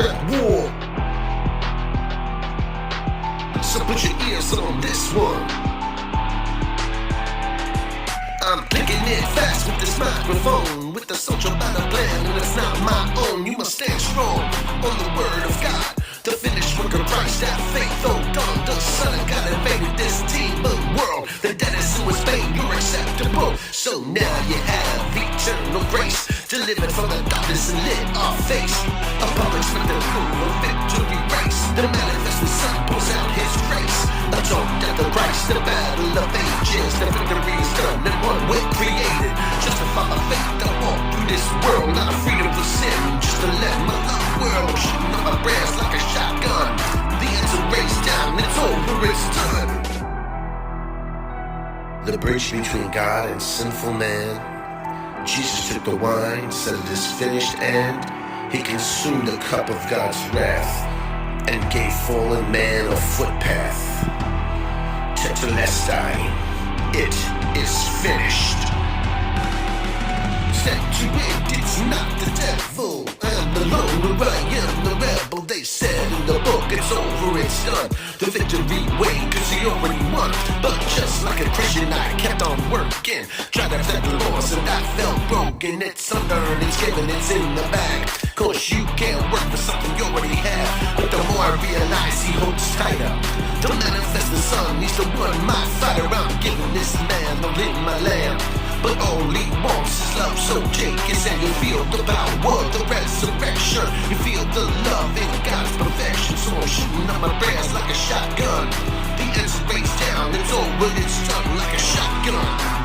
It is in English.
at war. So put your ears on this one. I'm picking it fast with this microphone, with the social battle plan, and it's not my own. You must stand strong on the word of God, the finished work of Christ. That faith, oh God, the Son of God invaded this demon world. The dead is who is pain, you're acceptable. So now you have eternal grace, delivered from the darkness and lit our face. A public spectacle of victory race. The manifested Son pulls out his grace. A total death of Christ, the battle of ages. The victory is done and one way created. Justify my faith, I walk through this world, not freedom for sin, just to let my love world shooting up my brains like a shotgun. The answer raised down, it's over, it's done. The bridge between God and sinful man. Jesus took the wine, said it is finished, and he consumed the cup of God's wrath and gave fallen man a footpath. Tetelestai, it is finished. Step to it, it's not the devil. I'm the loner, I am the rebel. They said in the book, it's over, it's done. The victory way, cause he already won. But just like a Christian, I kept on working. Tried to protect the laws and I felt broken. It's undone, it's given, it's in the bag. Cause you can't work for something you already have. But the more I realize he holds tighter. To manifest the Son, he's the one, my fighter. I'm giving this man all in my land. But all he wants is love, so take it and you feel the power, the resurrection. You feel the love in God's perfection. So I'm shooting up my prayers like a shotgun. The answer raised down, it's over, it's done like a shotgun.